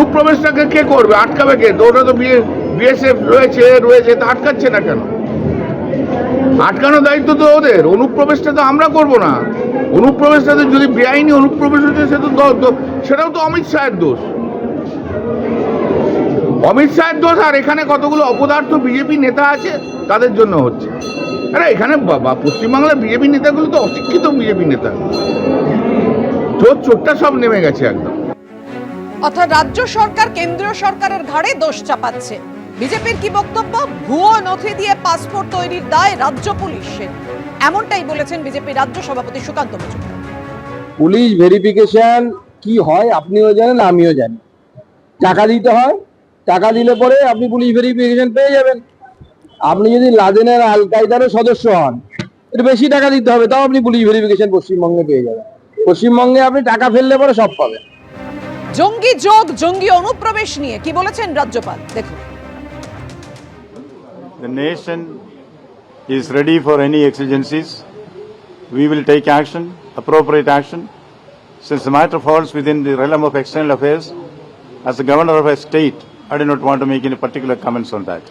অনুপ্রবেশটাকে কে করবে, আটকাবে কে? তো ওটা তো বিএসএফ রয়েছে তা আটকাচ্ছে না কেন? আটকানোর দায়িত্ব তো ওদের। অনুপ্রবেশটা তো আমরা করব না। অনুপ্রবেশটা তো যদি বেআইনি অনুপ্রবেশ হচ্ছে সেটাও তো অমিত শাহের দোষ। অমিত শাহের দোষ, আর এখানে কতগুলো অপদার্থ বিজেপি নেতা আছে তাদের জন্য হচ্ছে। আরে এখানে পশ্চিমবাংলার বিজেপি নেতাগুলো তো অশিক্ষিত বিজেপি নেতা, চোরটা সব নেমে গেছে একদম। অর্থাৎ রাজ্য সরকার কেন্দ্রীয় সরকারের ঘাড়ে দোষ চাপাচ্ছে। বিজেপির কি বক্তব্য? ভুয়ো নথি দিয়ে পাসপোর্ট তৈরির দায় রাজ্য পুলিশের, এমনটাই বলেছেন বিজেপি রাজ্য সভাপতি সুকান্ত মজুমদার। পুলিশ ভেরিফিকেশন কি হয় আপনিও জানেন, আমিও জানি। টাকা দিতে হয়, টাকা দিলে পরে আপনি পুলিশ ভেরিফিকেশন পেয়ে যাবেন। আপনি যদি লাদেনের আল কায়দারও সদস্য হন, একটু বেশি টাকা দিতে হবে, তাও আপনি পুলিশ ভেরিফিকেশন পশ্চিমবঙ্গে পেয়ে যাবেন। পশ্চিমবঙ্গে আপনি টাকা ফেললে পরে সব পাবেন। জঙ্গি যোগ, জঙ্গি অনুপ্রবেশ নিয়ে কি বলেছেন রাজ্যপাল, দেখুন। The nation is ready for any exigencies. We will take action, appropriate action. Since the matter falls within the realm of external affairs, as the governor of a state, I do not want to make any particular comments on that.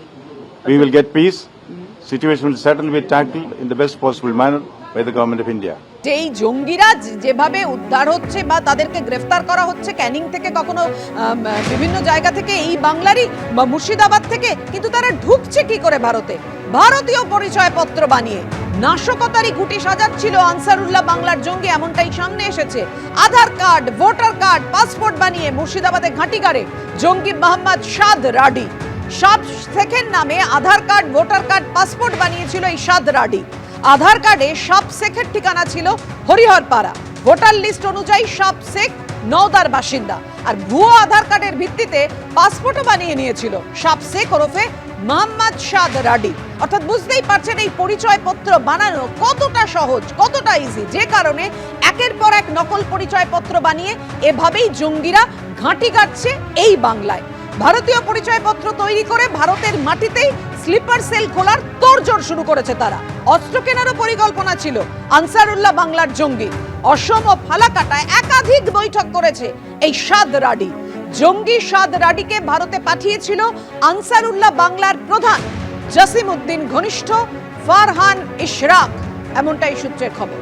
We will get peace. Situation will certainly be tackled in the best possible manner by the government of India. এই জঙ্গিরা যেভাবে উদ্ধার হচ্ছে বা তাদেরকে গ্রেফতার করা হচ্ছে ক্যানিং থেকে, কখনো বিভিন্ন জায়গা থেকে, এই বাংলারই বা মুর্শিদাবাদ থেকে, কিন্তু তারা ঢুকছে কি করে ভারতে? ভারতীয় পরিচয়পত্র বানিয়ে নাশকতারই গুটি সাজাচ্ছিল আনসারুল্লাহ বাংলার জঙ্গি, এমনটাই সামনে এসেছে। আধার কার্ড, ভোটার কার্ড, পাসপোর্ট বানিয়ে মুর্শিদাবাদে ঘাঁটি গাড়ে জঙ্গি মোহাম্মদ সাদ রাডি। সাব শেখের নামে আধার কার্ড, ভোটার কার্ড, পাসপোর্ট বানিয়েছিল এই সাদ রাডি। আধার কার্ডে সাব শেখের ঠিকানা ছিল হরিহরপাড়া, ভোটার লিস্ট অনুযায়ী সাব শেখ নওদার বাসিন্দা, আর ভুয়ো আধার কার্ডের ভিত্তিতে পাসপোর্টও বানিয়ে নিয়েছিল সাব শেখ ওরফে মোহাম্মদ সাদ রাডি। অর্থাৎ বুঝতেই পারছেন এই পরিচয়পত্র বানানো কতটা সহজ, কতটা ইজি, যে কারণে একের পর এক নকল পরিচয়পত্র বানিয়ে এভাবেই জঙ্গিরা ঘাঁটি গাড়ছে এই বাংলায়। ভারতীয় পরিচয়পত্র তৈরি করে ভারতের মাটিতেই স্লিপার সেল খোলার তোড়জোড় শুরু করেছে তারা। অস্ত্র কেনারও পরিকল্পনা ছিল আনসারুল্লাহ বাংলার জঙ্গি। অসম ও ফালাকাটায় একাধিক বৈঠক করেছে এই সাদ রাডি। জঙ্গি সাদ রাডিকে ভারতে পাঠিয়েছিল আনসারুল্লাহ বাংলার প্রধান জসিম উদ্দিন ঘনিষ্ঠ ফারহান ইশরাক, এমনটাই সূত্রের খবর।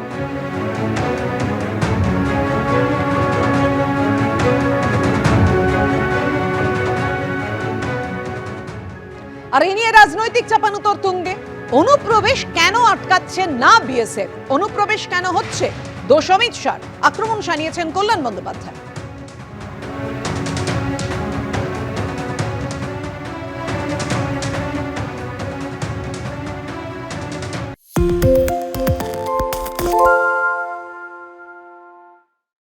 আর এই নিয়ে রাজনৈতিক চাপানুতোর তুঙ্গে। অনুপ্রবেশ কেন আটকাচ্ছে না বিএসএফ? অনুপ্রবেশ কেন হচ্ছে? দোষ অমিত শাহ, আক্রমণ শানিয়েছেন কল্যাণ বন্দ্যোপাধ্যায়।